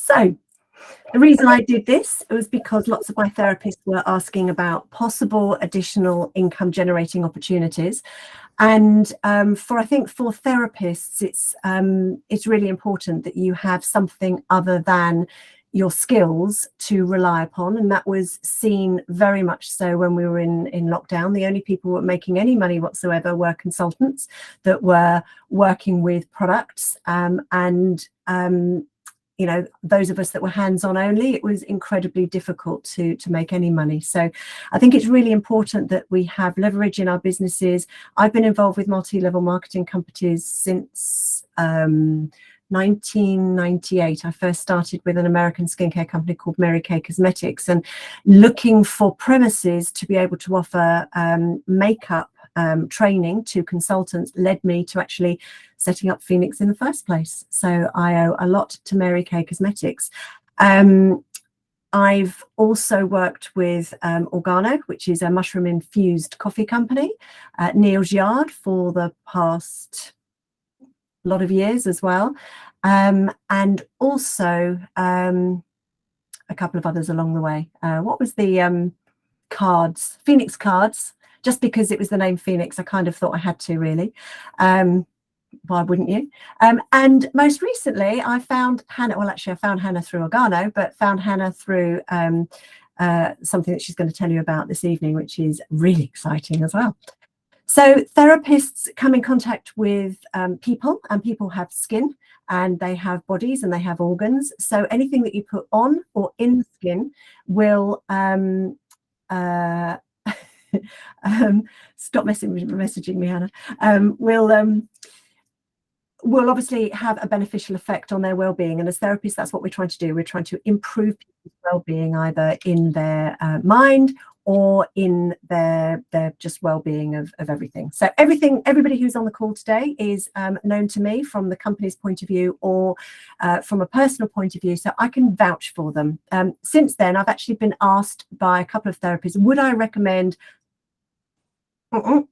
So the reason I did this was because lots of my therapists were asking about possible additional income generating opportunities. And I think for therapists, it's really important that you have something other than your skills to rely upon. And that was seen very much so when we were in lockdown. The only people who were making any money whatsoever were consultants that were working with products. You know, those of us that were hands-on only, it was incredibly difficult to make any money. So I think it's really important that we have leverage in our businesses. I've been involved with multi-level marketing companies since 1998. I first started with an American skincare company called Mary Kay Cosmetics, and looking for premises to be able to offer makeup training to consultants led me to actually setting up Phoenix in the first place. So I owe a lot to Mary Kay Cosmetics. I've also worked with Organo, which is a mushroom infused coffee company, Neal's Yard for the past lot of years as well, and also a couple of others along the way. What was the cards? Phoenix cards. Just because it was the name Phoenix, I kind of thought I had to, really. Why wouldn't you? And most recently, I found Hannah. Well, actually, I found Hannah through Organo, but found Hannah through something that she's going to tell you about this evening, which is really exciting as well. So therapists come in contact with people, and people have skin, and they have bodies, and they have organs. So anything that you put on or in the skin will stop messaging me, Hannah. Will obviously have a beneficial effect on their well-being, and as therapists, that's what we're trying to do. We're trying to improve people's well-being, either in their mind or in their just well-being of everything. So everybody who's on the call today is known to me from the company's point of view or from a personal point of view, so I can vouch for them. Since then, I've actually been asked by a couple of therapists, would I recommend? And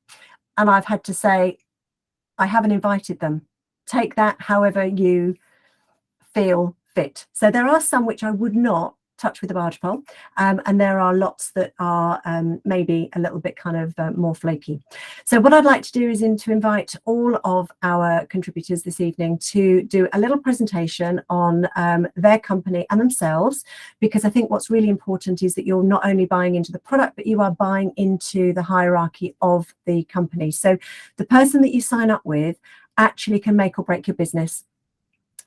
I've had to say, I haven't invited them. Take that however you feel fit. So there are some which I would not touch with a barge pole, and there are lots that are maybe a little bit kind of more flaky. So what I'd like to do is to invite all of our contributors this evening to do a little presentation on their company and themselves, because I think what's really important is that you're not only buying into the product, but you are buying into the hierarchy of the company. So the person that you sign up with actually can make or break your business.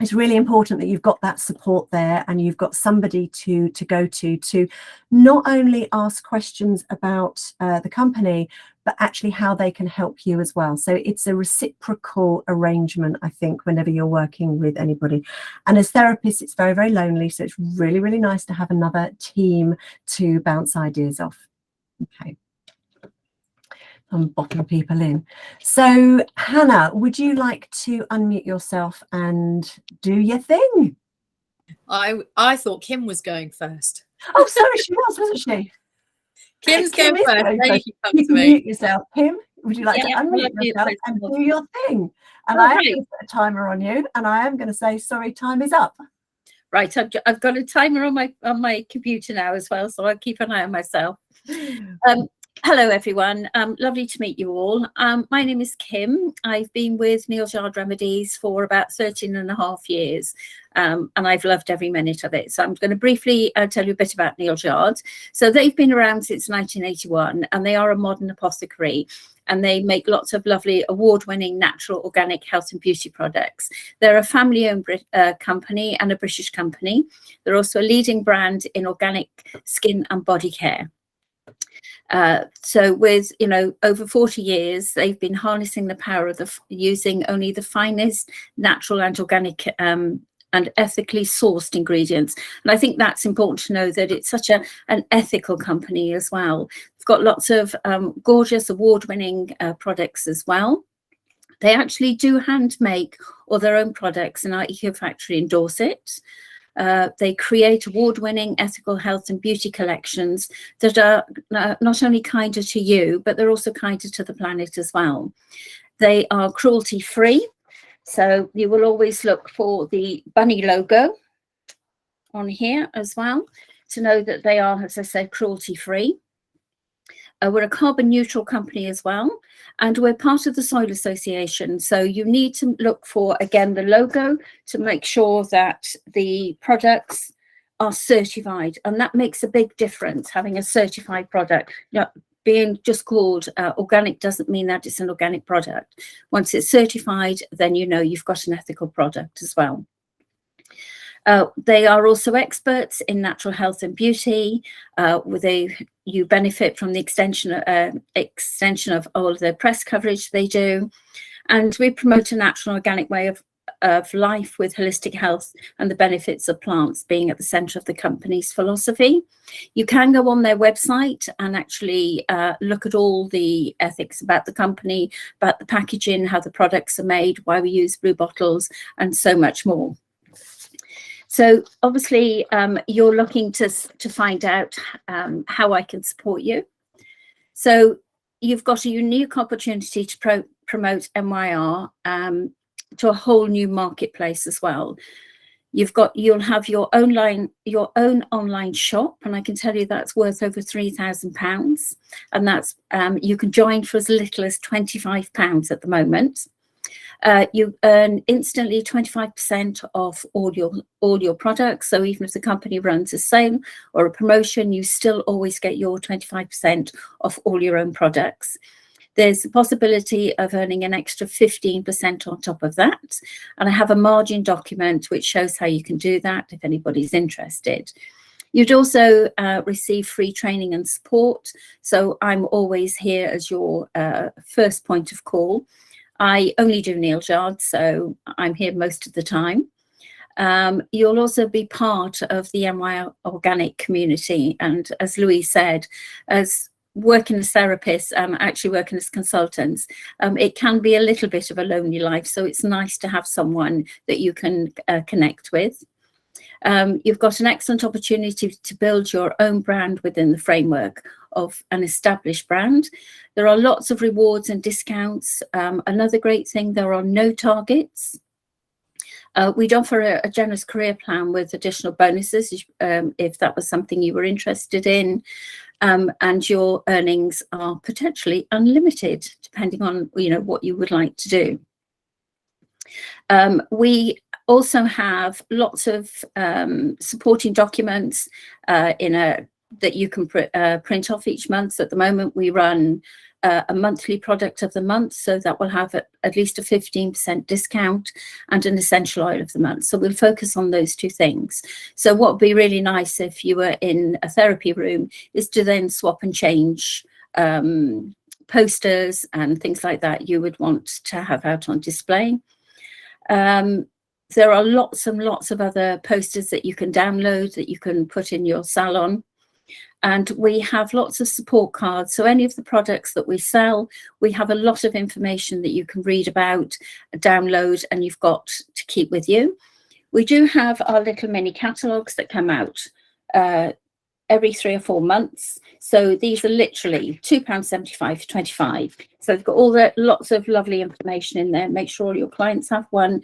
It's really important that you've got that support there, and you've got somebody to go to not only ask questions about the company, but actually how they can help you as well. So it's a reciprocal arrangement, I think, whenever you're working with anybody. And as therapists, it's very, very lonely. So it's really, really nice to have another team to bounce ideas off. Okay. I'm bopping people in. So Hannah, would you like to unmute yourself and do your thing? I thought Kim was going first. Oh, sorry, she was, wasn't she? Kim's Kim going first. Then you can come you to can me. mute yourself. Kim, would you like to unmute yourself and do your thing? And I am going to put a timer on you, and I am going to say, sorry, time is up. Right, I've got a timer on my computer now as well, so I'll keep an eye on myself. Hello, everyone. Lovely to meet you all. My name is Kim. I've been with Neal's Yard Remedies for about 13 and a half years, and I've loved every minute of it. So I'm going to briefly tell you a bit about Neal's Yard. So they've been around since 1981, and they are a modern apothecary, and they make lots of lovely award-winning natural organic health and beauty products. They're a family-owned company and a British company. They're also a leading brand in organic skin and body care. So with, over 40 years, they've been harnessing the power of using only the finest natural and organic and ethically sourced ingredients. And I think that's important to know, that it's such an ethical company as well. They've got lots of gorgeous award-winning products as well. They actually do hand make all their own products, and our Eco Factory endorse it. They create award-winning ethical health and beauty collections that are not only kinder to you, but they're also kinder to the planet as well. They are cruelty-free, so you will always look for the bunny logo. on here as well to know that they are, as I said, cruelty-free. We're a carbon neutral company as well, and we're part of the Soil Association. So you need to look for, again, the logo to make sure that the products are certified, and that makes a big difference, having a certified product. Being just called organic doesn't mean that it's an organic product. Once it's certified, then you know you've got an ethical product as well. They are also experts in natural health and beauty. You benefit from the extension of all of the press coverage they do. And we promote a natural organic way of life with holistic health and the benefits of plants being at the centre of the company's philosophy. You can go on their website and actually look at all the ethics about the company, about the packaging, how the products are made, why we use blue bottles, and so much more. So obviously you're looking to find out how I can support you. So you've got a unique opportunity to promote MYR to a whole new marketplace as well. You'll have your own online shop, and I can tell you that's worth over £3,000, and that's you can join for as little as £25 at the moment. You earn instantly 25% off all your products. So even if the company runs a sale or a promotion, you still always get your 25% off all your own products. There's a possibility of earning an extra 15% on top of that. And I have a margin document which shows how you can do that if anybody's interested. You'd also receive free training and support. So I'm always here as your first point of call. I only do nail jars, so I'm here most of the time. You'll also be part of the MY Organic community. And as Louise said, as working as therapists, actually working as consultants, it can be a little bit of a lonely life. So it's nice to have someone that you can connect with. You've got an excellent opportunity to build your own brand within the framework of an established brand. There are lots of rewards and discounts. Another great thing, there are no targets. We'd offer a generous career plan with additional bonuses if that was something you were interested in. And your earnings are potentially unlimited, depending on what you would like to do. We also have lots of supporting documents that you can print off each month. At the moment, we run a monthly product of the month, so that will have at least a 15% discount, and an essential oil of the month. So we'll focus on those two things. So what would be really nice if you were in a therapy room is to then swap and change posters and things like that you would want to have out on display. There are lots and lots of other posters that you can download that you can put in your salon. And we have lots of support cards. So any of the products that we sell, we have a lot of information that you can read about, download, and you've got to keep with you. We do have our little mini catalogues that come out every 3 or 4 months. So these are literally £2.75 for 25. So they've got all the lots of lovely information in there. Make sure all your clients have one.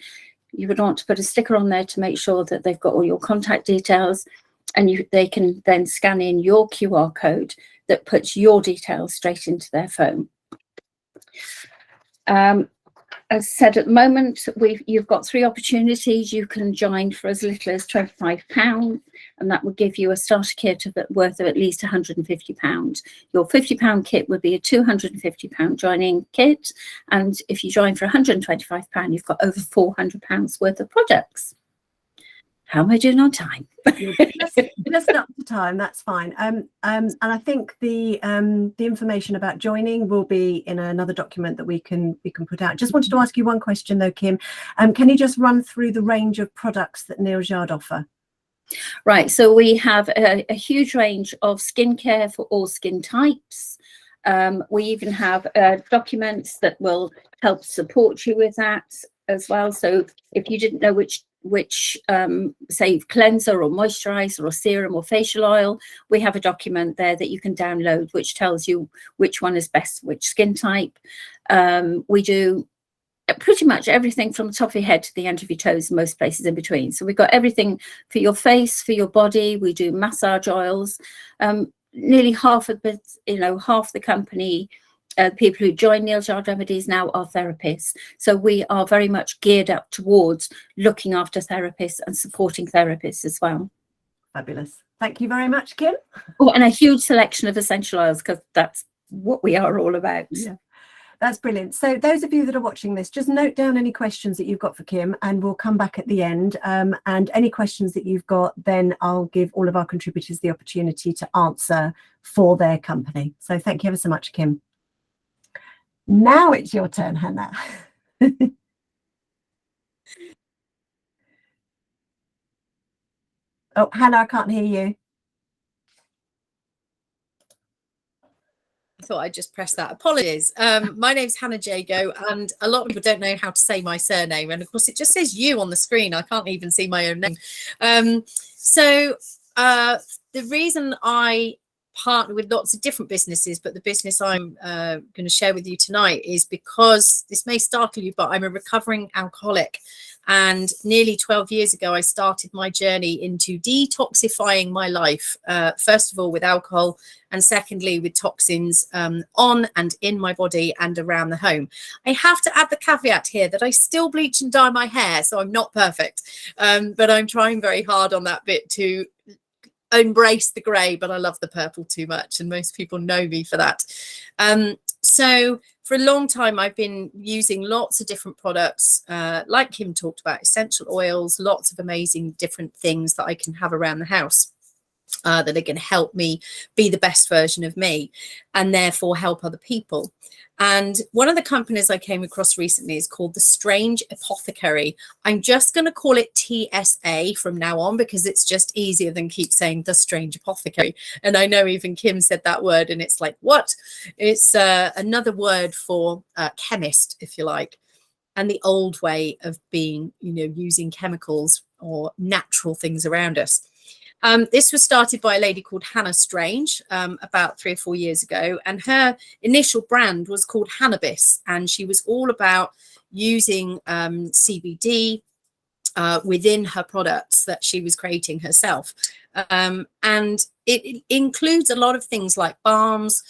You would want to put a sticker on there to make sure that they've got all your contact details, and they can then scan in your QR code that puts your details straight into their phone. As said, at the moment, you've got 3 opportunities. You can join for as little as £25, and that would give you a starter kit worth of at least £150. Your £50 kit would be a £250 joining kit, and if you join for £125, you've got over £400 worth of products. How am I doing on time? Just up to time, that's fine. And I think the information about joining will be in another document that we can put out. Just wanted to ask you one question though, Kim. Can you just run through the range of products that Neal Jard offer? Right, so we have a huge range of skincare for all skin types. We even have documents that will help support you with that as well. So if you didn't know which say cleanser or moisturizer or serum or facial oil, we have a document there that you can download which tells you which one is best for which skin type. We do pretty much everything from the top of your head to the end of your toes, most places in between. So we've got everything for your face, for your body. We do massage oils. Nearly half of the company, people who join Neal's Yard Remedies now are therapists. So we are very much geared up towards looking after therapists and supporting therapists as well. Fabulous. Thank you very much, Kim. Oh, and a huge selection of essential oils, because that's what we are all about. Yeah. That's brilliant. So those of you that are watching this, just note down any questions that you've got for Kim, and we'll come back at the end. And any questions that you've got, then I'll give all of our contributors the opportunity to answer for their company. So thank you ever so much, Kim. Now it's your turn, Hannah. Oh, Hannah, I can't hear you. I thought I'd just press that. Apologies. My name's Hannah Jago, and a lot of people don't know how to say my surname. And of course, it just says you on the screen. I can't even see my own name. So the reason I partner with lots of different businesses, but the business I'm going to share with you tonight is because this may startle you, but I'm a recovering alcoholic. And nearly 12 years ago, I started my journey into detoxifying my life, first of all with alcohol, and secondly with toxins on and in my body and around the home. I have to add the caveat here that I still bleach and dye my hair, so I'm not perfect, but I'm trying very hard on that bit to embrace the grey, but I love the purple too much, and most people know me for that. So for a long time, I've been using lots of different products, like Kim talked about, essential oils, lots of amazing different things that I can have around the house that are going to help me be the best version of me and therefore help other people. And one of the companies I came across recently is called the Strange Apothecary. I'm just going to call it TSA from now on because it's just easier than keep saying the Strange Apothecary. And I know even Kim said that word and it's like, what? It's another word for chemist, if you like, and the old way of being, using chemicals or natural things around us. This was started by a lady called Hannah Strange about 3 or 4 years ago, and her initial brand was called Hannabis, and she was all about using CBD within her products that she was creating herself. And it includes a lot of things like balms,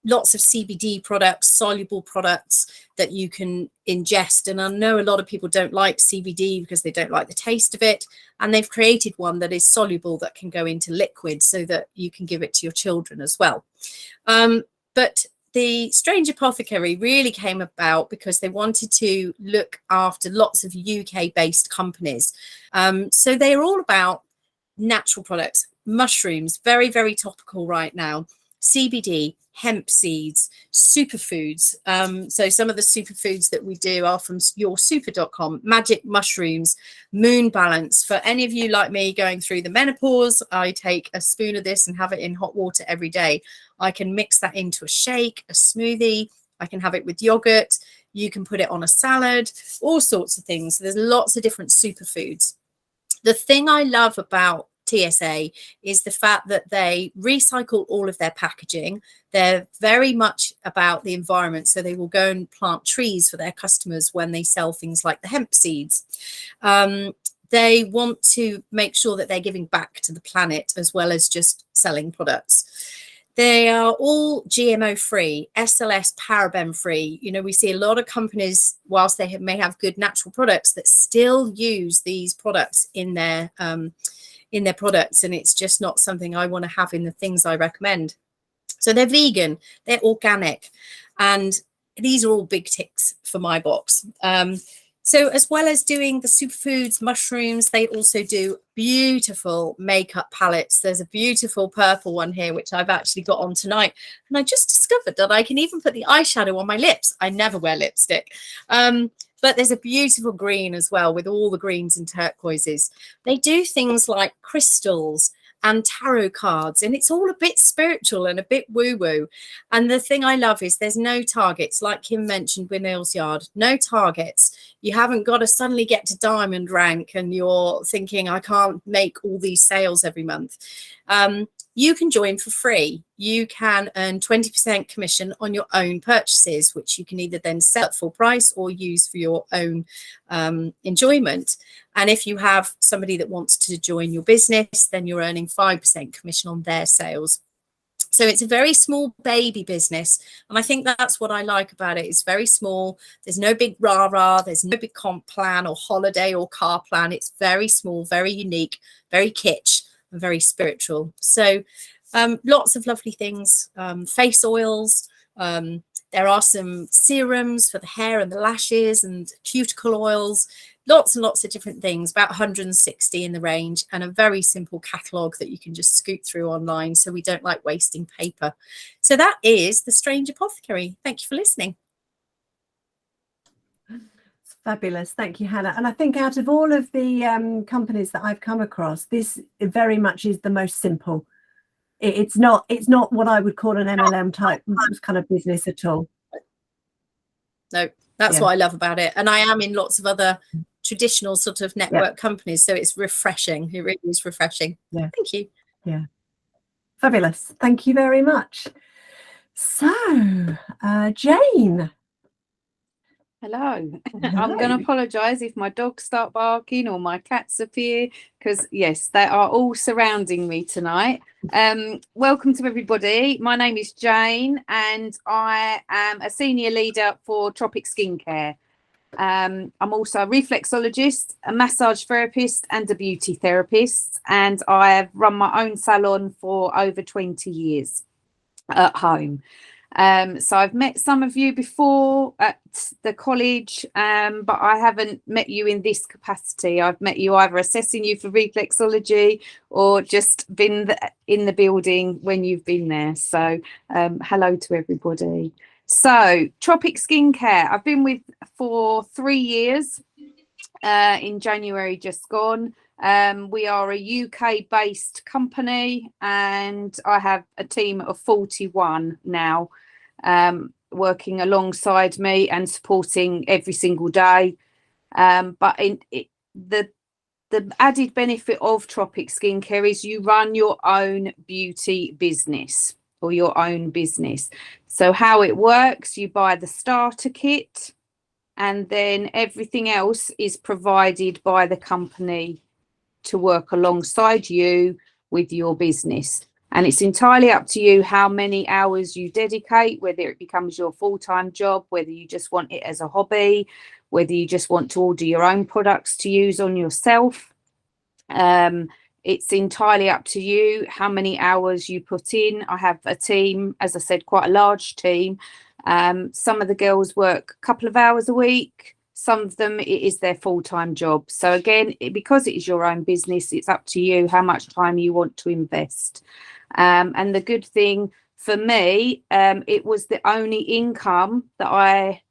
lots of CBD products, soluble products that you can ingest. And I know a lot of people don't like CBD because they don't like the taste of it. And they've created one that is soluble that can go into liquid so that you can give it to your children as well. But the Strange Apothecary really came about because they wanted to look after lots of UK-based companies. So they're all about natural products, mushrooms, very, very topical right now, CBD, hemp seeds, superfoods. So some of the superfoods that we do are from yoursuper.com, magic mushrooms, moon balance. For any of you like me going through the menopause, I take a spoon of this and have it in hot water every day. I can mix that into a shake, a smoothie. I can have it with yogurt. You can put it on a salad, all sorts of things. So there's lots of different superfoods. The thing I love about TSA is the fact that they recycle all of their packaging. They're very much about the environment, so they will go and plant trees for their customers when they sell things like the hemp seeds. They want to make sure that they're giving back to the planet as well as just selling products. They are all GMO free, SLS paraben free. We see a lot of companies, whilst they may have good natural products, that still use these products in their products, and it's just not something I want to have in the things I recommend. So they're vegan, they're organic, and these are all big ticks for my box. So as well as doing the superfoods, mushrooms, they also do beautiful makeup palettes. There's a beautiful purple one here, which I've actually got on tonight. And I just discovered that I can even put the eyeshadow on my lips. I never wear lipstick. But there's a beautiful green as well with all the greens and turquoises. They do things like crystals and tarot cards, and it's all a bit spiritual and a bit woo-woo. And the thing I love is there's no targets, like Kim mentioned with Neal's Yard, no targets. You haven't got to suddenly get to diamond rank and you're thinking, I can't make all these sales every month. you can join for free. You can earn 20% commission on your own purchases, which you can either then sell at full price or use for your own enjoyment. And if you have somebody that wants to join your business, then you're earning 5% commission on their sales. So it's a very small baby business. And I think that's what I like about it. It's very small. There's no big rah-rah. There's no big comp plan or holiday or car plan. It's very small, very unique, very kitsch and very spiritual. So lots of lovely things, face oils. There are some serums for the hair and the lashes and cuticle oils. Lots and lots of different things, about 160 in the range, and a very simple catalogue that you can just scoot through online, so we don't like wasting paper. So that is the Strange Apothecary. Thank you for listening. It's fabulous. Thank you, Hannah. And I think out of all of the companies that I've come across, this very much is the most simple. It's not what I would call an MLM type kind of business at all. No, that's what I love about it. And I am in lots of other traditional sort of network companies, so it's refreshing. It really is refreshing. Thank you. Fabulous. Thank you very much. So Jane. Hello. I'm going to apologise if my dogs start barking or my cats appear, because yes, they are all surrounding me tonight. Welcome to everybody. My name is Jane and I am a senior leader for Tropic Skincare. I'm also a reflexologist, a massage therapist and a beauty therapist, and I've run my own salon for over 20 years at home. So I've met some of you before at the college, but I haven't met you in this capacity. I've met you either assessing you for reflexology or just been in the building when you've been there. So hello to everybody. So Tropic Skincare, I've been with for 3 years, in January just gone. We are a UK based company and I have a team of 41 now, working alongside me and supporting every single day. But the added benefit of Tropic Skincare is you run your own beauty business or your own business. So how it works, you buy the starter kit and then everything else is provided by the company to work alongside you with your business. And it's entirely up to you how many hours you dedicate, whether it becomes your full-time job, whether you just want it as a hobby, whether you just want to order your own products to use on yourself. It's entirely up to you how many hours you put in. I have a team, as I said, quite a large team. Some of the girls work a couple of hours a week. Some of them, it is their full-time job. So again, because it is your own business, it's up to you how much time you want to invest. And the good thing for me, it was the only income that I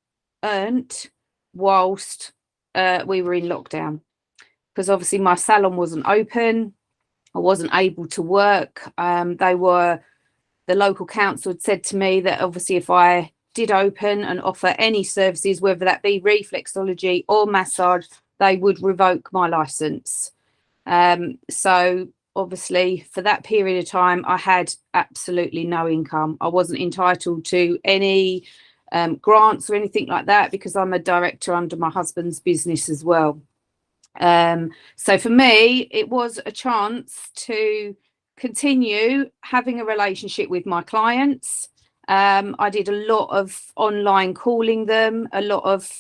earned whilst we were in lockdown. Because obviously my salon wasn't open. I wasn't able to work. The local council had said to me that obviously if I did open and offer any services, whether that be reflexology or massage, they would revoke my license. So obviously for that period of time, I had absolutely no income. I wasn't entitled to any grants or anything like that because I'm a director under my husband's business as well. So for me, it was a chance to continue having a relationship with my clients. I did a lot of online calling them, a lot of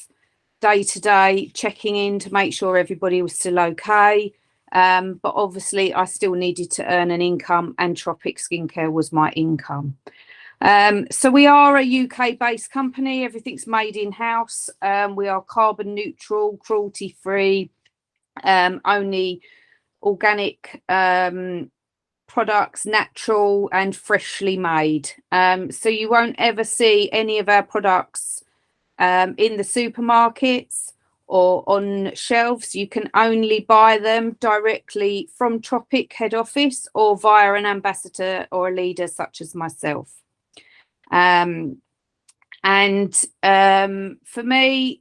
day-to-day checking in to make sure everybody was still okay. But obviously I still needed to earn an income and Tropic Skincare was my income. So we are a UK-based company. Everything's made in-house. We are carbon neutral, cruelty-free, only organic products, natural and freshly made. So you won't ever see any of our products in the supermarkets or on shelves. You can only buy them directly from Tropic head office or via an ambassador or a leader such as myself. For me,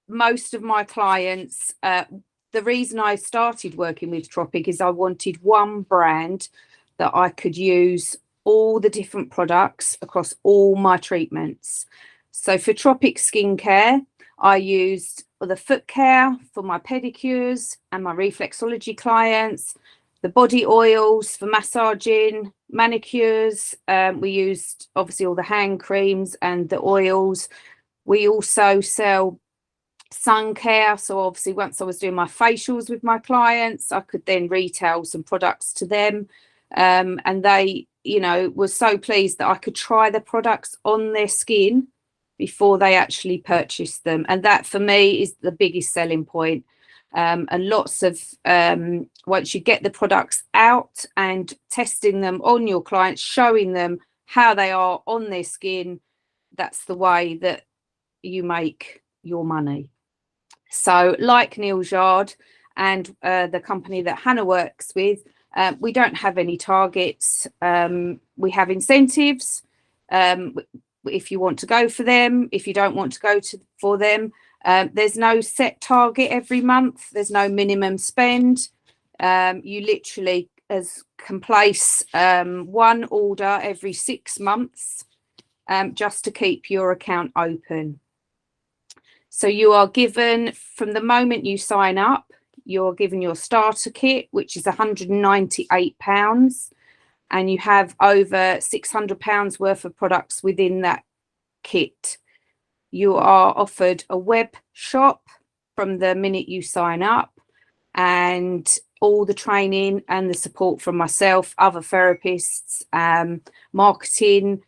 most of my clients, the reason I started working with Tropic is I wanted one brand that I could use all the different products across all my treatments. So for Tropic skincare, I used the foot care for my pedicures and my reflexology clients, the body oils for massaging, manicures. We used obviously all the hand creams and the oils. We also sell sun care. So obviously once I was doing my facials with my clients, I could then retail some products to them. And they, you know, were so pleased that I could try the products on their skin before they actually purchased them. And that for me is the biggest selling point. And lots of, once you get the products out and testing them on your clients, showing them how they are on their skin, that's the way that you make your money. So like Neal's Yard and the company that Hannah works with, we don't have any targets. We have incentives. If you want to go for them, if you don't want to go for them, there's no set target every month. There's no minimum spend. You literally can place one order every 6 months just to keep your account open. So you are given, from the moment you sign up, you're given your starter kit, which is £198. And you have over £600 worth of products within that kit. You are offered a web shop from the minute you sign up, and all the training and the support from myself, other therapists, marketing,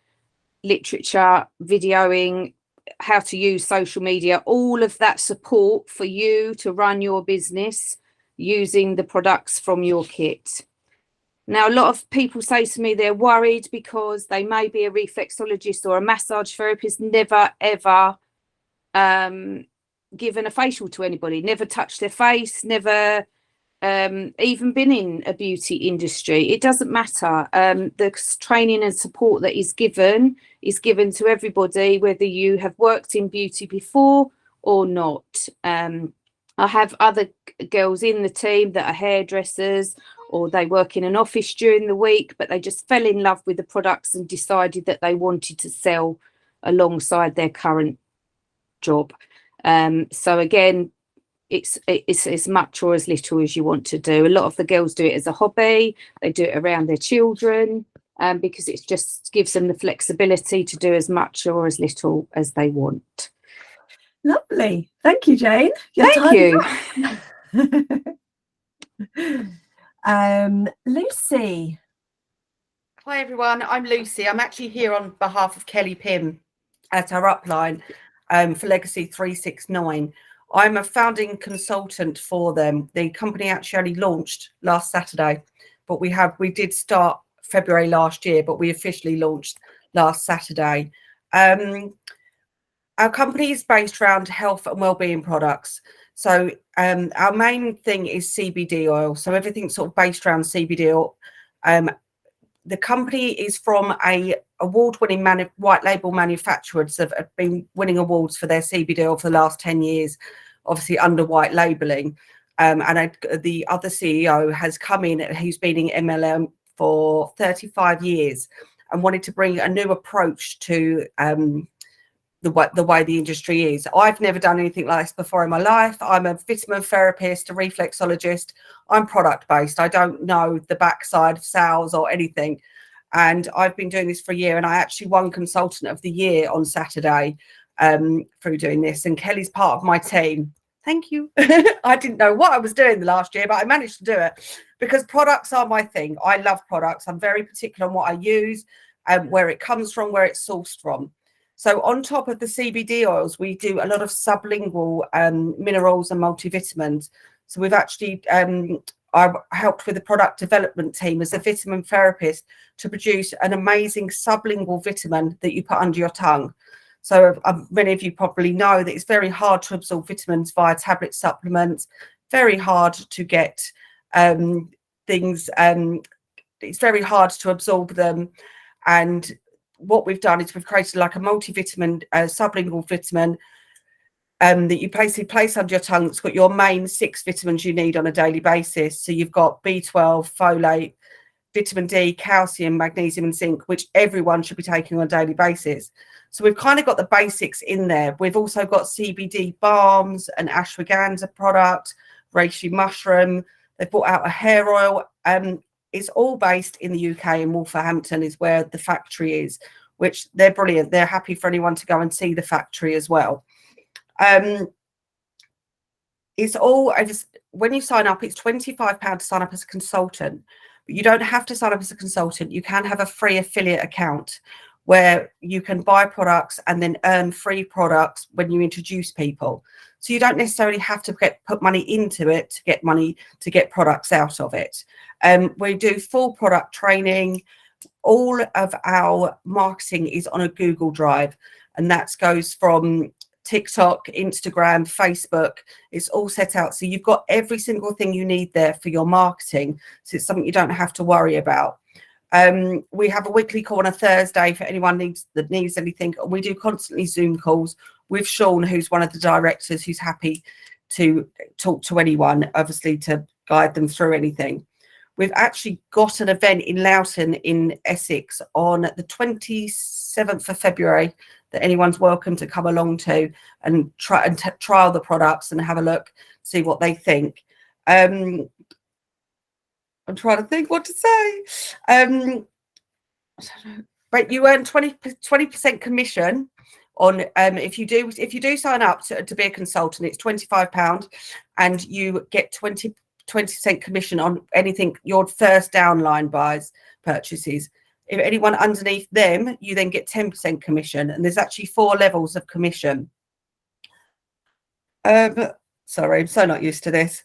literature, videoing, how to use social media, all of that support for you to run your business using the products from your kit. Now, a lot of people say to me they're worried because they may be a reflexologist or a massage therapist, never, ever given a facial to anybody, never touched their face, never even been in a beauty industry. It doesn't matter. The training and support that is given to everybody, whether you have worked in beauty before or not. I have other girls in the team that are hairdressers, or they work in an office during the week, but they just fell in love with the products and decided that they wanted to sell alongside their current job. So again, it's as much or as little as you want to do. A lot of the girls do it as a hobby. They do it around their children, because it just gives them the flexibility to do as much or as little as they want. Lovely. Thank you, Jane. Thank you. Lucy. Hi everyone, I'm Lucy. I'm actually here on behalf of Kelly Pym at our upline for Legacy 369. I'm a founding consultant for them. The company actually launched last Saturday, but we did start February last year, but we officially launched last Saturday. Our company is based around health and wellbeing products. So our main thing is CBD oil. So everything's sort of based around CBD oil. The company is from a award-winning white label manufacturers that have been winning awards for their CBD oil for the last 10 years, obviously under white labeling. And the other CEO has come in, who's been in MLM for 35 years and wanted to bring a new approach to the way the industry is. I've never done anything like this before in my life. I'm a vitamin therapist, a reflexologist. I'm product based. I don't know the backside of sales or anything. And I've been doing this for a year, and I actually won Consultant of the Year on Saturday through doing this. And Kelly's part of my team. Thank you. I didn't know what I was doing the last year, but I managed to do it because products are my thing. I love products. I'm very particular on what I use and where it comes from, where it's sourced from. So on top of the CBD oils, we do a lot of sublingual minerals and multivitamins. So we've actually, I helped with the product development team as a vitamin therapist to produce an amazing sublingual vitamin that you put under your tongue. So many of you probably know that it's very hard to absorb vitamins via tablet supplements, very hard to get things. It's very hard to absorb them. And what we've done is we've created like a multivitamin, sublingual vitamin that you basically place under your tongue. It's got your main 6 vitamins you need on a daily basis. So you've got B12, folate, vitamin D, calcium, magnesium, and zinc, which everyone should be taking on a daily basis. So we've kind of got the basics in there. We've also got CBD balms, an ashwagandha product, reishi mushroom. They've brought out a hair oil. It's all based in the UK, in Wolverhampton is where the factory is, which they're brilliant. They're happy for anyone to go and see the factory as well. It's all, when you sign up, it's £25 to sign up as a consultant. But you don't have to sign up as a consultant. You can have a free affiliate account where you can buy products and then earn free products when you introduce people. So you don't necessarily have to put money into it to get money to get products out of it. We do full product training. All of our marketing is on a Google Drive, and that goes from TikTok, Instagram, Facebook. It's all set out. So you've got every single thing you need there for your marketing. So it's something you don't have to worry about. We have a weekly call on a Thursday for anyone that needs anything. We do constantly Zoom calls with Sean, who's one of the directors, who's happy to talk to anyone, obviously to guide them through anything. We've actually got an event in Loughton in Essex on the 27th of February that anyone's welcome to come along to and trial the products and have a look, see what they think. I'm trying to think what to say. I don't know. But you earn 20% commission on if you do sign up to be a consultant. It's £25, and you get 20% commission on anything your first downline purchases. If anyone underneath them, you then get 10% commission, and there's actually 4 levels of commission. Sorry, I'm so not used to this.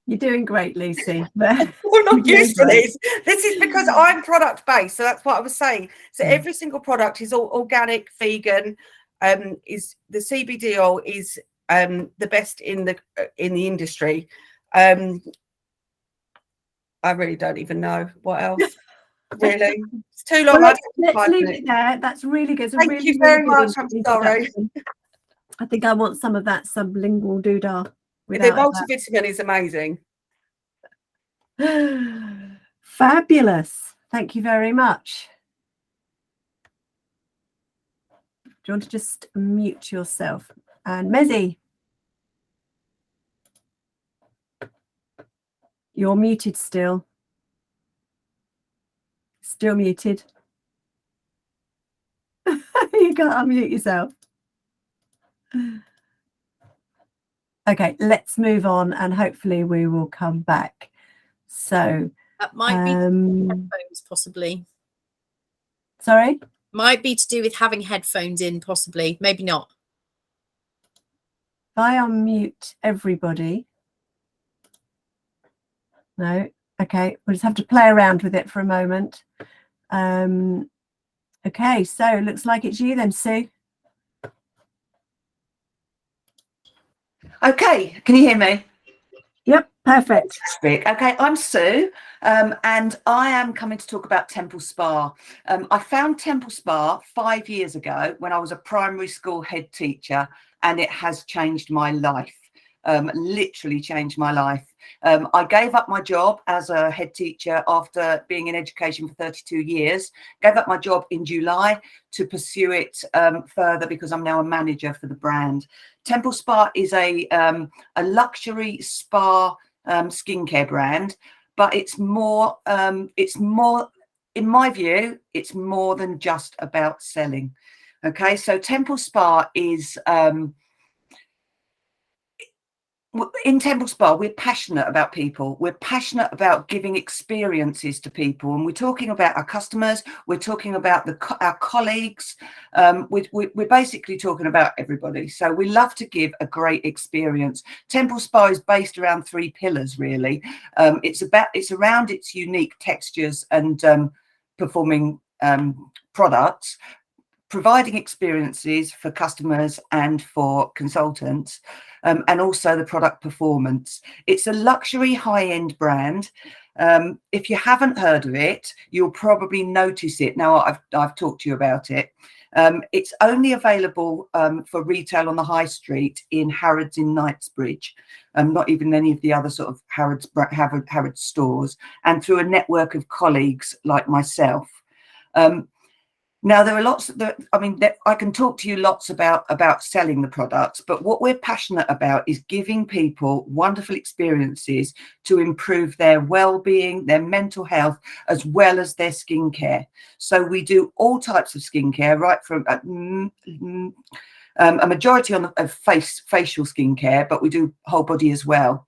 You're doing great, Lucy. We're not used to this. This is because I'm product based, so that's what I was saying. So every single product is all organic, vegan. Is the CBD oil is the best in the industry. I really don't even know what else. Really, it's too long. Well, let's leave it there. That's really good. Thank you very much. I'm sorry. I think I want some of that sublingual doodah. The multivitamin is amazing. Fabulous. Thank you very much. Do you want to just mute yourself? And Mezzie, you're muted still. Still muted. You can't unmute yourself. Okay, let's move on, and hopefully we will come back. So that might be headphones, possibly. Sorry? Might be to do with having headphones in, possibly. Maybe not. If I unmute everybody. No. Okay, we'll just have to play around with it for a moment. Okay, so looks like it's you then, Sue. Okay, can you hear me? Yep, perfect. Okay, I'm Sue, and I am coming to talk about Temple Spa. I found Temple Spa 5 years ago when I was a primary school head teacher, and it has changed my life. Literally changed my life. I gave up my job as a head teacher after being in education for 32 years. Gave up my job in July to pursue it further because I'm now a manager for the brand. Temple Spa is a luxury spa skincare brand, but it's more, in my view, it's more than just about selling. Okay, so Temple Spa is in Temple Spa, we're passionate about people. We're passionate about giving experiences to people. And we're talking about our customers. We're talking about our colleagues. We're basically talking about everybody. So we love to give a great experience. Temple Spa is based around 3 pillars, really. It's around its unique textures and performing products, providing experiences for customers and for consultants, and also the product performance. It's a luxury high-end brand. If you haven't heard of it, you'll probably notice it. Now, I've talked to you about it. It's only available for retail on the high street in Harrods in Knightsbridge, not even any of the other sort of Harrods stores, and through a network of colleagues like myself. Now, there are lots that, I mean, I can talk to you lots about selling the products, but what we're passionate about is giving people wonderful experiences to improve their well-being, their mental health, as well as their skincare. So we do all types of skincare, right from a majority of facial skincare, but we do whole body as well.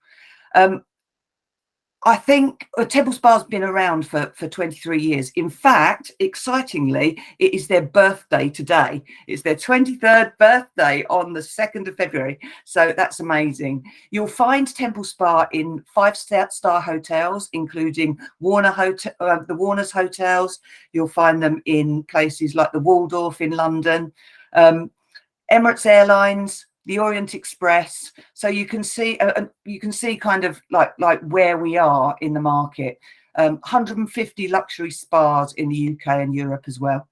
I think Temple Spa's been around for 23 years. In fact, excitingly, it is their birthday today. It's their 23rd birthday on the 2nd of February. So that's amazing. You'll find Temple Spa in 5-star hotels, including the Warner's hotels. You'll find them in places like the Waldorf in London, Emirates Airlines, the Orient Express. So you can see kind of like where we are in the market. 150 luxury spas in the UK and Europe as well.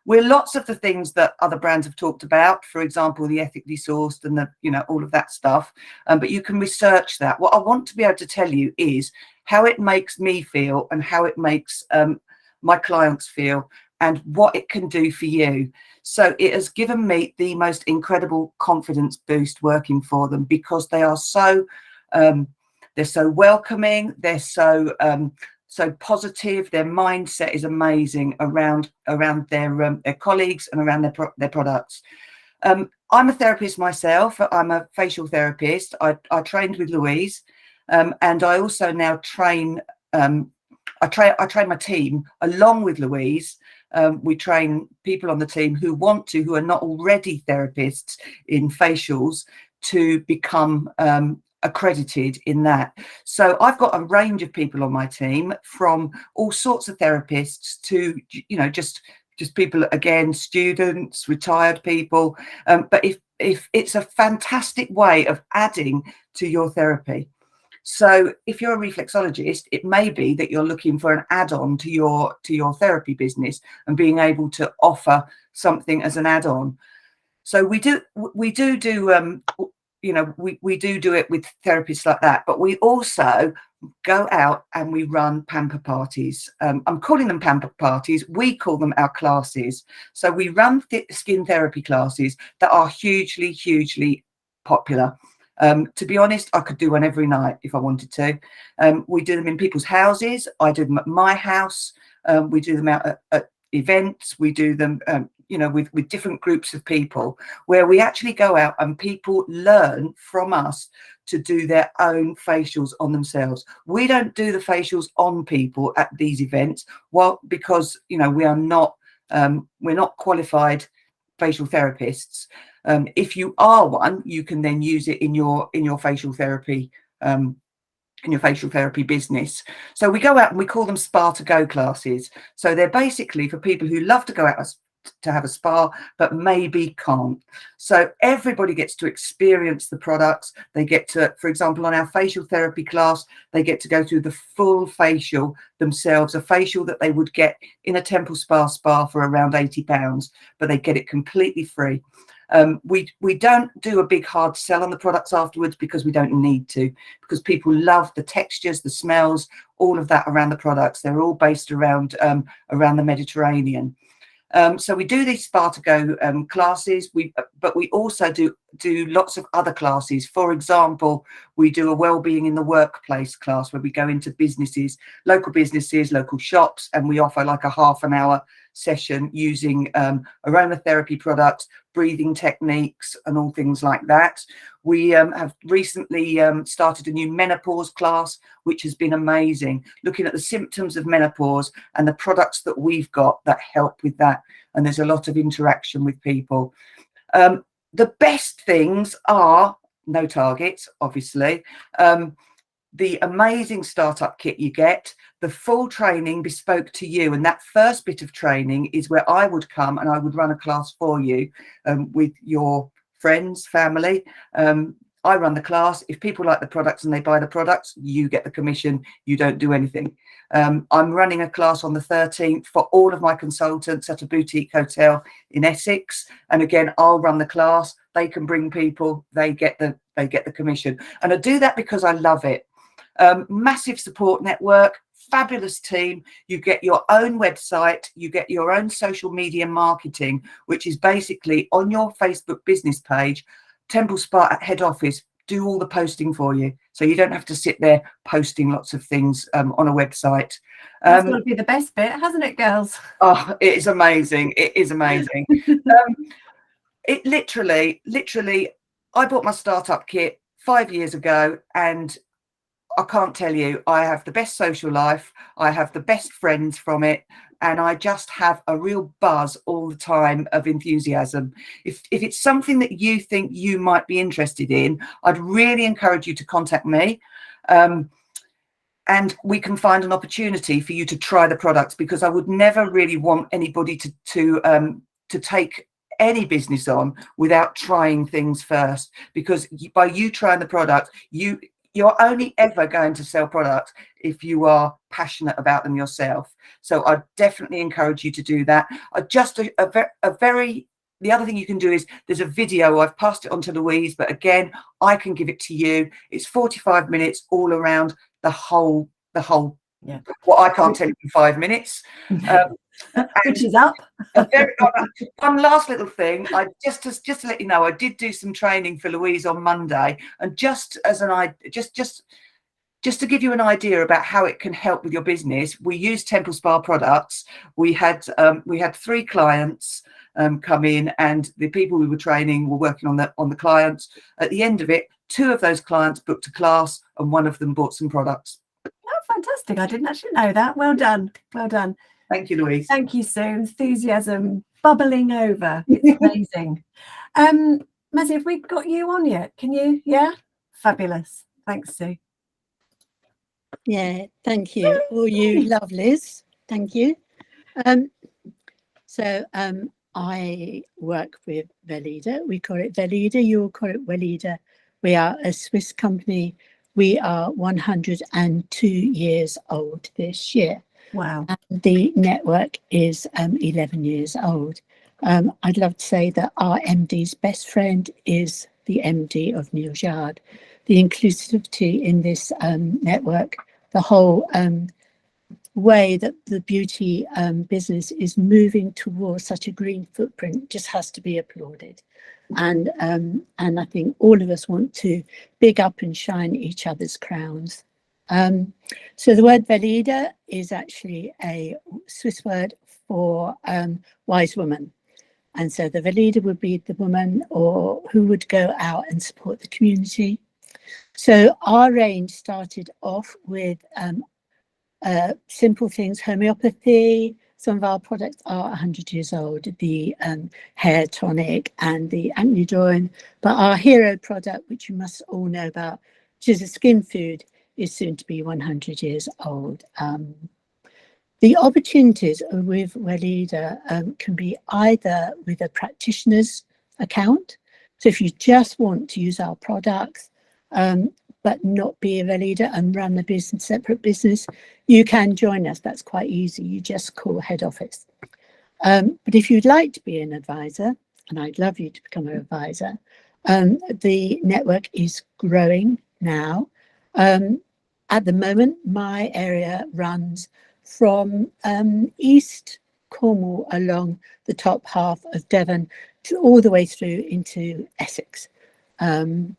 We're lots of the things that other brands have talked about, for example, the ethically sourced and all of that stuff. But you can research that. What I want to be able to tell you is how it makes me feel and how it makes my clients feel, and what it can do for you. So it has given me the most incredible confidence boost working for them, because they are so they're so welcoming, they're so positive. Their mindset is amazing around their colleagues and around their products. I'm a therapist myself. I'm a facial therapist. I trained with Louise, and I also now train. I train my team along with Louise. We train people on the team who are not already therapists in facials, to become accredited in that. So I've got a range of people on my team, from all sorts of therapists to just people, again, students, retired people. But if it's a fantastic way of adding to your therapy. So if you're a reflexologist, it may be that you're looking for an add-on to your therapy business, and being able to offer something as an add-on. So we do it with therapists like that, but we also go out and we run pamper parties. I'm calling them pamper parties. We call them our classes. So we run skin therapy classes that are hugely, hugely popular. To be honest, I could do one every night if I wanted to. We do them in people's houses. I do them at my house. We do them out at events. We do them, with different groups of people, where we actually go out and people learn from us to do their own facials on themselves. We don't do the facials on people at these events, because we're not qualified facial therapists. If you are one, you can then use it in your facial therapy business. So we go out and we call them spa to go classes. So they're basically for people who love to go out to have a spa but maybe can't. So everybody gets to experience the products. They get to, for example, on our facial therapy class, they get to go through the full facial themselves, a facial that they would get in a Temple spa for around £80, but they get it completely free. We don't do a big hard sell on the products afterwards, because we don't need to, because people love the textures, the smells, all of that around the products. They're all based around the Mediterranean. So we do these spa to go classes, but we also do lots of other classes. For example, we do a wellbeing in the workplace class, where we go into businesses, local shops, and we offer like a half an hour session using aromatherapy products, breathing techniques, and all things like that. We have recently started a new menopause class, which has been amazing, looking at the symptoms of menopause and the products that we've got that help with that. And there's a lot of interaction with people. The best things are no targets, obviously. The amazing startup kit you get, the full training bespoke to you. And that first bit of training is where I would come and I would run a class for you with your friends, family. I run the class. If people like the products and they buy the products, you get the commission. You don't do anything. I'm running a class on the 13th for all of my consultants at a boutique hotel in Essex. And again, I'll run the class. They can bring people. They get the commission. And I do that because I love it. Massive support network, fabulous team. You get your own website, you get your own social media marketing, which is basically on your Facebook business page. Temple Spa at head office do all the posting for you, so you don't have to sit there posting lots of things on a website. That's got to be the best bit, hasn't it, girls? Oh, it is amazing. It is amazing. It literally, I bought my startup kit 5 years ago, and I can't tell you, I have the best social life. I have the best friends from it. And I just have a real buzz all the time of enthusiasm. If it's something that you think you might be interested in, I'd really encourage you to contact me. And we can find an opportunity for you to try the products, because I would never really want anybody to take any business on without trying things first, because by you trying the product, you're only ever going to sell products if you are passionate about them yourself. So I definitely encourage you to do that. The other thing you can do is, there's a video, I've passed it on to Louise, but again, I can give it to you. It's 45 minutes all around the whole, yeah, what I can't tell you in 5 minutes. Which is up. One last little thing, just to let you know, I did do some training for Louise on Monday, and just to give you an idea about how it can help with your business, we use Temple Spa products. We had 3 clients come in, and the people we were training were working on the clients. At the end of it, 2 of those clients booked a class, and 1 of them bought some products. Oh, fantastic. I didn't actually know that. Well done. Well done. Thank you, Louise. Thank you, Sue. Enthusiasm bubbling over. It's amazing. Mezzie, have we got you on yet? Can you? Yeah? Fabulous. Thanks, Sue. Yeah, thank you. All you lovelies. Thank you. I work with Weleda. We call it Weleda. You will call it Weleda. We are a Swiss company. We are 102 years old this year. Wow. And the network is 11 years old. I'd love to say that our MD's best friend is the MD of Neal. The inclusivity in this network, the whole way that the beauty business is moving towards such a green footprint just has to be applauded. And I think all of us want to big up and shine each other's crowns. So the word Weleda is actually a Swiss word for wise woman. And so the Weleda would be the woman or who would go out and support the community. So our range started off with simple things, homeopathy. Some of our products are 100 years old, the hair tonic and the Amnidoin. But our hero product, which you must all know about, which is a skin food, is soon to be 100 years old. The opportunities with Weleda can be either with a practitioner's account. So if you just want to use our products, but not be a Weleda and run a business, separate business, you can join us. That's quite easy. You just call head office. But if you'd like to be an advisor, and I'd love you to become an advisor, the network is growing now. At the moment, my area runs from East Cornwall along the top half of Devon to all the way through into Essex. And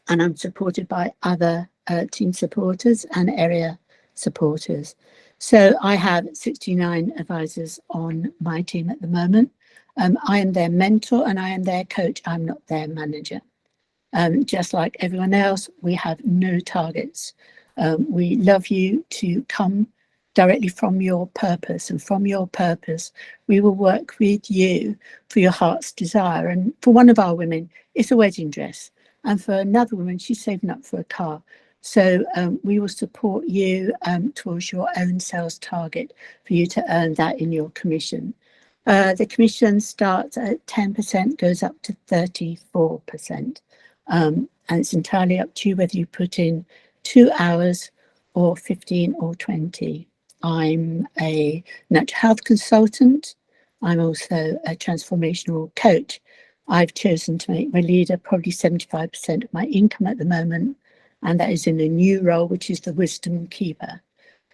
I'm supported by other team supporters and area supporters. So I have 69 advisors on my team at the moment. I am their mentor and I am their coach. I'm not their manager. Just like everyone else, we have no targets. We love you to come directly from your purpose, and from your purpose, we will work with you for your heart's desire. And for one of our women, it's a wedding dress. And for another woman, she's saving up for a car. So we will support you towards your own sales target for you to earn that in your commission. The commission starts at 10%, goes up to 34%. and it's entirely up to you whether you put in 2 hours or 15 or 20. I'm a natural health consultant. I'm also a transformational coach. I've chosen to make Weleda probably 75% of my income at the moment, and that is in a new role, which is the Wisdom Keeper.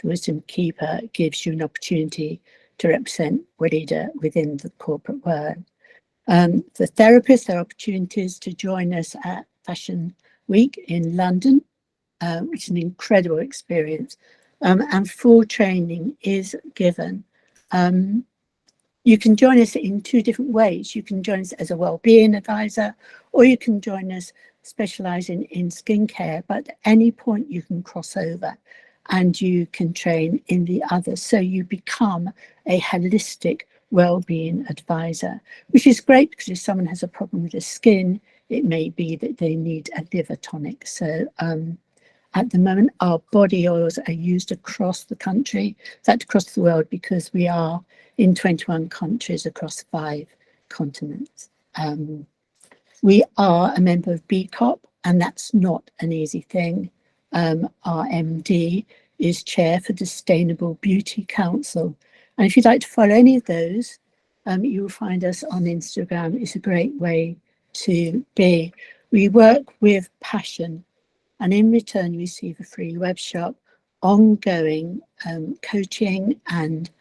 The Wisdom Keeper gives you an opportunity to represent Weleda within the corporate world. For therapists, there are opportunities to join us at Fashion Week in London, which is an incredible experience, and full training is given. You can join us in 2 different ways. You can join us as a wellbeing advisor, or you can join us specialising in skincare, but at any point you can cross over and you can train in the other. So you become a holistic wellbeing advisor, which is great because if someone has a problem with the skin, it may be that they need a liver tonic. So at the moment, our body oils are used across the country, in fact, across the world, because we are in 21 countries across 5 continents. We are a member of BCOP, and that's not an easy thing. Our MD is chair for the Sustainable Beauty Council. And if you'd like to follow any of those, you will find us on Instagram. It's a great way to be. We work with passion, and in return, you receive a free web shop, ongoing coaching and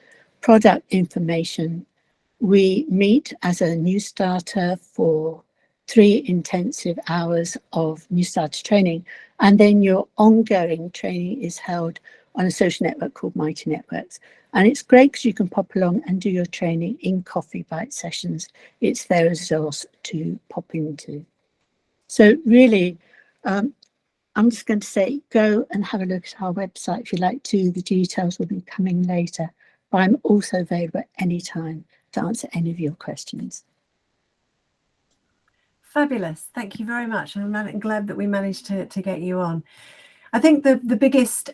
product information. We meet as a new starter for 3 intensive hours of new starter training, and then your ongoing training is held on a social network called Mighty Networks. And it's great because you can pop along and do your training in coffee bite sessions. It's their resource to pop into. So really, I'm just going to say, go and have a look at our website if you like to. The details will be coming later, but I'm also available at any time to answer any of your questions. Fabulous. Thank you very much. I'm glad that we managed to get you on. I think the biggest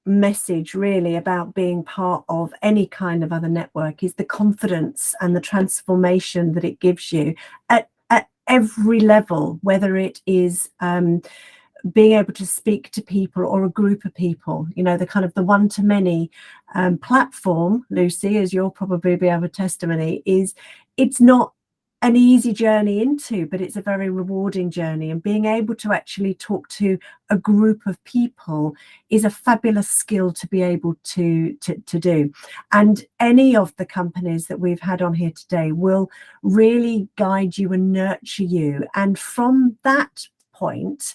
message really about being part of any kind of other network is the confidence and the transformation that it gives you at every level, whether it is being able to speak to people or a group of people, you know, the kind of the one-to-many platform, Lucy, as you'll probably be able to testimony, it's not an easy journey into, but it's a very rewarding journey, and being able to actually talk to a group of people is a fabulous skill to be able to do. And any of the companies that we've had on here today will really guide you and nurture you, and from that point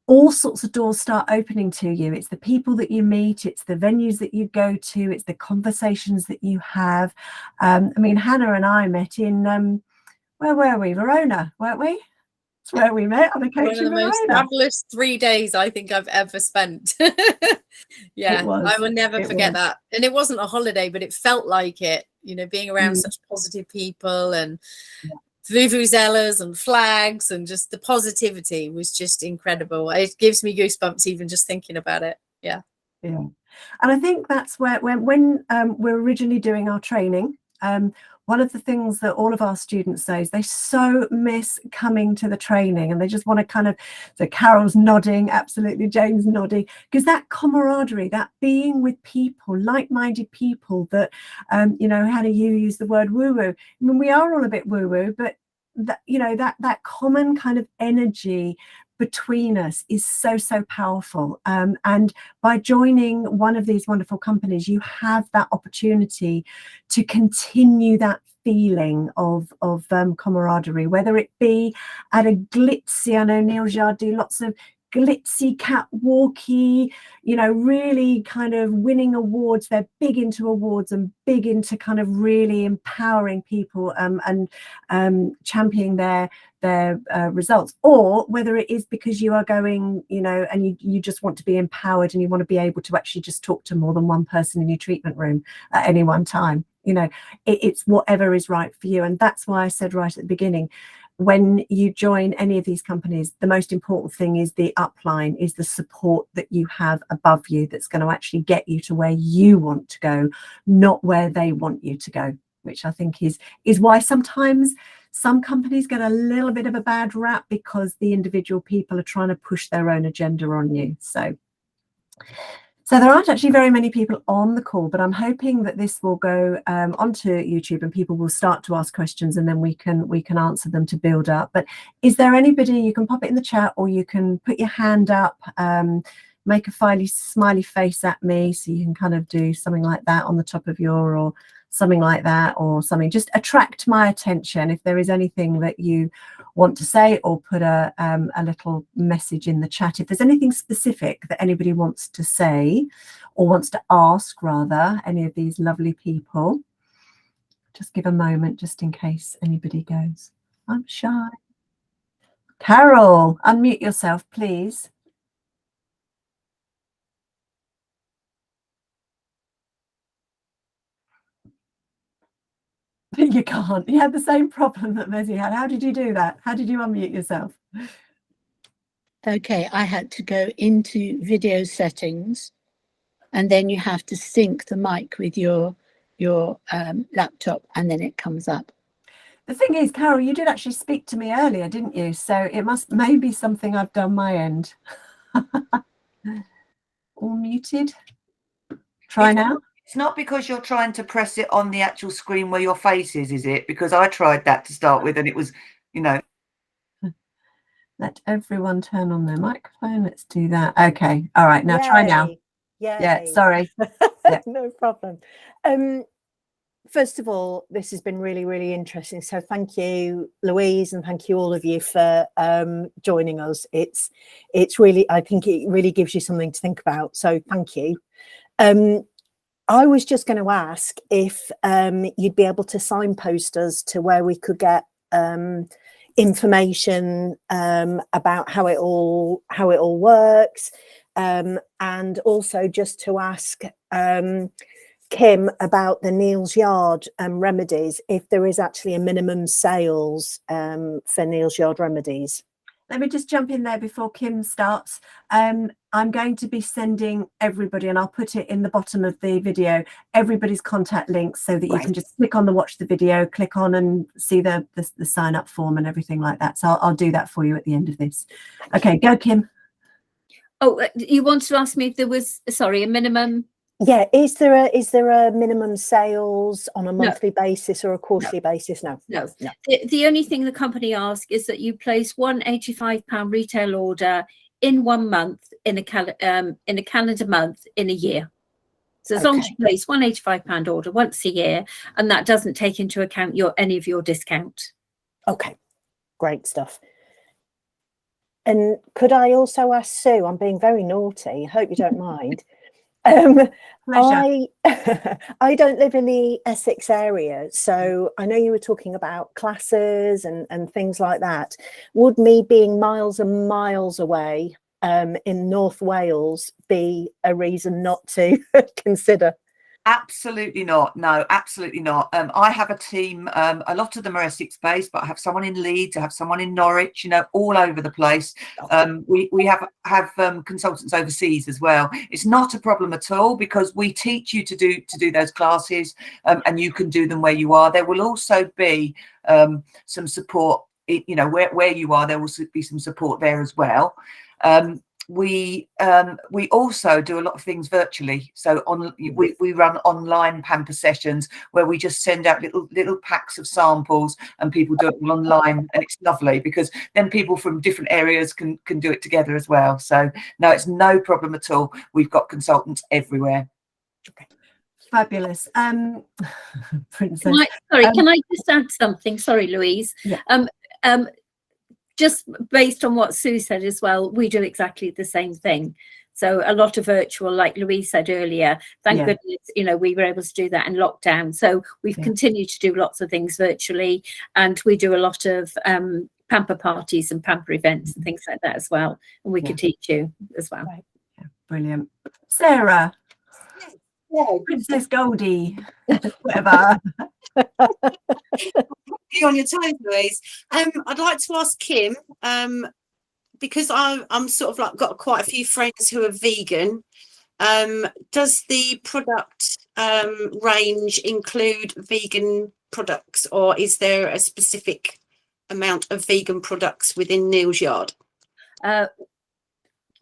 all sorts of doors start opening to you. It's the people that you meet, it's the venues that you go to, it's the conversations that you have. I mean, Hannah and I met in, where were we? Verona, weren't we? That's where we met, on the coach in Verona. One of the most fabulous 3 days I think I've ever spent. Yeah, I will never forget that. And it wasn't a holiday, but it felt like it, you know, being around such positive people and vuvuzelas and flags, and just the positivity was just incredible. It gives me goosebumps even just thinking about it. Yeah. And I think that's where when we're originally doing our training, one of the things that all of our students say is they so miss coming to the training, and they just want to kind of, so Carol's nodding, absolutely, Jane's nodding, because that camaraderie, that being with people, like-minded people that, you know, Hannah, you use the word woo-woo. I mean, we are all a bit woo-woo, but that, you know, that common kind of energy between us is so powerful, and by joining one of these wonderful companies, you have that opportunity to continue that feeling of camaraderie, whether it be at a glitzy, I know Neal do lots of glitzy, catwalky, you know, really kind of winning awards. They're big into awards and big into kind of really empowering people and championing their results, or whether it is because you are going, you know, and you just want to be empowered and you want to be able to actually just talk to more than one person in your treatment room at any one time. You know, it's whatever is right for you. And that's why I said right at the beginning, when you join any of these companies, the most important thing is the upline, is the support that you have above you that's going to actually get you to where you want to go, not where they want you to go, which I think is why sometimes Some companies get a little bit of a bad rap because the individual people are trying to push their own agenda on you. So there aren't actually very many people on the call, but I'm hoping that this will go onto YouTube and people will start to ask questions, and then we can answer them to build up. But is there anybody? You can pop it in the chat, or you can put your hand up, make a smiley face at me, so you can kind of do something like that on the top of your, or something like that, or something. Just attract my attention if there is anything that you want to say, or put a little message in the chat. If there's anything specific that anybody wants to say or wants to ask, rather, any of these lovely people, just give a moment just in case anybody goes, I'm shy. Carol, unmute yourself, please. You can't. You had the same problem that Mezzie had. How did you do that? How did you unmute yourself? Okay, I had to go into video settings, and then you have to sync the mic with your laptop, and then it comes up. The thing is, Carol, you did actually speak to me earlier, didn't you? So it must maybe something I've done my end. All muted. Try now. It's not because you're trying to press it on the actual screen where your face is it? Because I tried that to start with, and it was, you know. Let everyone turn on their microphone. Let's do that. Okay. All right. Now try now. Yay. Yeah. Sorry. Yeah. No problem. First of all, this has been really, really interesting. So thank you, Louise, and thank you all of you for joining us. It's really, I think it really gives you something to think about. So thank you. I was just going to ask if you'd be able to signpost us to where we could get information about how it all works, and also just to ask Kim about the Neal's Yard remedies, if there is actually a minimum sales for Neal's Yard remedies. Let me just jump in there before Kim starts. I'm going to be sending everybody, and I'll put it in the bottom of the video, everybody's contact links, so that you can just click on the watch the video, click on and see the sign up form and everything like that. So I'll do that for you at the end of this. Okay, go Kim. Oh, you wanted to ask me if there was, sorry, a minimum? Yeah, is there a minimum sales on a monthly basis or a quarterly basis? No. The only thing the company asks is that you place one £85 retail order in 1 month, in a calendar month, in a year. So as long as you place one £85 order once a year, and that doesn't take into account any of your discount. Okay, great stuff. And could I also ask Sue? I'm being very naughty. I hope you don't mind. I don't live in the Essex area, so I know you were talking about classes and things like that. Would me being miles and miles away in North Wales be a reason not to consider? Absolutely not. No, absolutely not. I have a team. A lot of them are Essex based, but I have someone in Leeds. I have someone in Norwich. You know, all over the place. We have consultants overseas as well. It's not a problem at all, because we teach you to do those classes, and you can do them where you are. There will also be some support. You know, where you are, there will be some support there as well. We also do a lot of things virtually. So we run online pamper sessions where we just send out little packs of samples, and people do it all online, and it's lovely because then people from different areas can do it together as well. So no, it's no problem at all. We've got consultants everywhere. Okay, fabulous. Princess, can I just add something? Sorry, Louise. Yeah. Just based on what Sue said as well, we do exactly the same thing. So a lot of virtual, like Louise said earlier, thank goodness, you know, we were able to do that in lockdown. So we've continued to do lots of things virtually, and we do a lot of pamper parties and pamper events and things like that as well. And we could teach you as well. Right. Yeah, brilliant. Sarah. Yeah, Princess Goldie, whatever. You on your toes, Louise. I'd like to ask Kim, because I'm sort of like got quite a few friends who are vegan. Does the product range include vegan products, or is there a specific amount of vegan products within Neal's yard?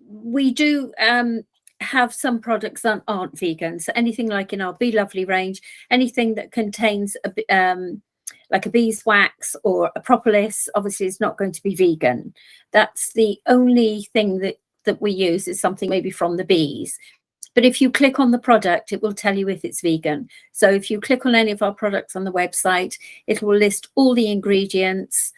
We do have some products that aren't vegan. So anything like in our Be Lovely range, anything that contains like a beeswax or a propolis, obviously is not going to be vegan. That's the only thing that we use, is something maybe from the bees. But if you click on the product, it will tell you if it's vegan. So if you click on any of our products on the website, it will list all the ingredients,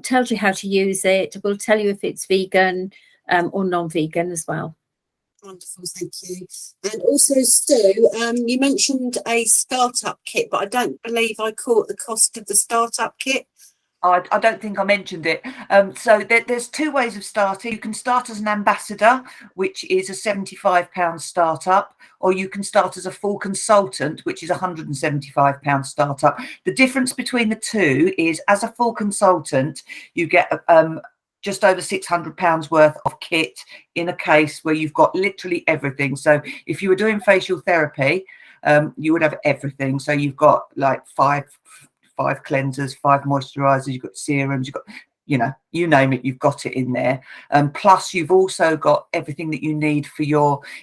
tells you how to use it, will tell you if it's vegan or non-vegan as well. Wonderful, thank you. And also, Stu, you mentioned a startup kit, but I don't believe I caught the cost of the startup kit. I don't think I mentioned it. So there's two ways of starting. You can start as an ambassador, which is a £75 startup, or you can start as a full consultant, which is a £175 startup. The difference between the two is, as a full consultant, you get just over £600 worth of kit in a case where you've got literally everything. So if you were doing facial therapy, you would have everything. So you've got like five cleansers, 5 moisturizers, you've got serums, you've got, you know, you name it, you've got it in there. Plus you've also got everything that you need for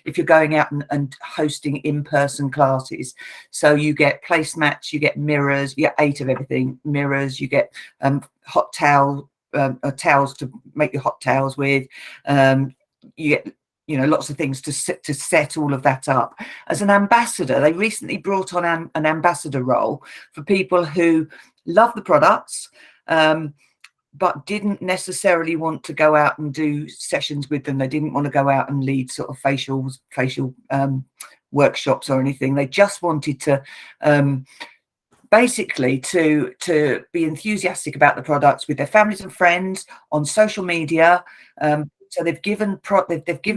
if you're going out and hosting in-person classes. So you get placemats, you get mirrors, you get 8 of everything, mirrors, you get hot towels to make your hot towels with, you get, you know, lots of things to set all of that up. As an ambassador, they recently brought on an ambassador role for people who love the products, but didn't necessarily want to go out and do sessions with them. They didn't want to go out and lead sort of facial workshops or anything. They just wanted to basically to be enthusiastic about the products with their families and friends on social media. So they've given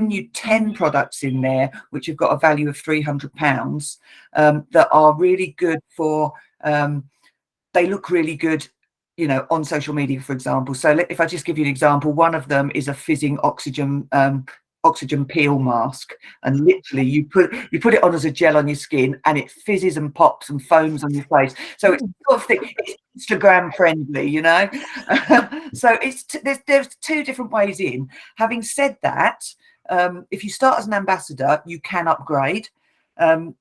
you 10 products in there, which have got a value of £300, that are really good for, they look really good, you know, on social media, for example. So if I just give you an example, one of them is a fizzing oxygen peel mask, and literally you put it on as a gel on your skin and it fizzes and pops and foams on your face. So it's sort of thing, it's Instagram friendly, you know. So there's 2 different ways in. Having said that, if you start as an ambassador, you can upgrade, and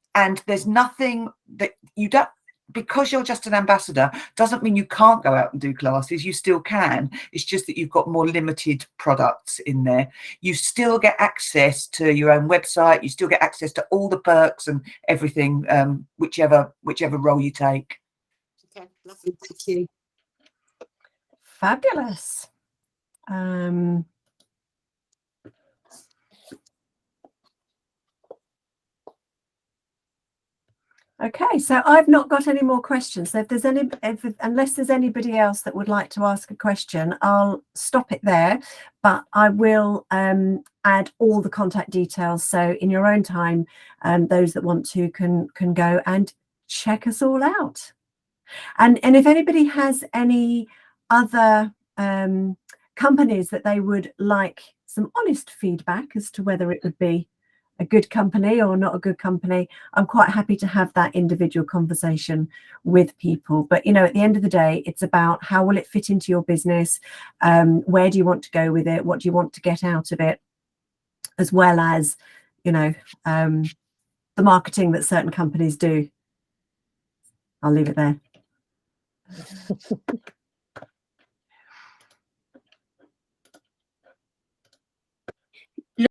there's nothing that you don't, because you're just an ambassador doesn't mean you can't go out and do classes. You still can. It's just that you've got more limited products in there. You still get access to your own website. You still get access to all the perks and everything, whichever role you take. Okay, lovely, thank you. Fabulous. Okay, so I've not got any more questions. So if there's unless there's anybody else that would like to ask a question, I'll stop it there. But I will add all the contact details. So in your own time, those that want to can go and check us all out. And if anybody has any other companies that they would like some honest feedback as to whether it would be a good company or not a good company, I'm quite happy to have that individual conversation with people. But, you know, at the end of the day, it's about how will it fit into your business? Where do you want to go with it? What do you want to get out of it? As well as, you know, the marketing that certain companies do. I'll leave it there.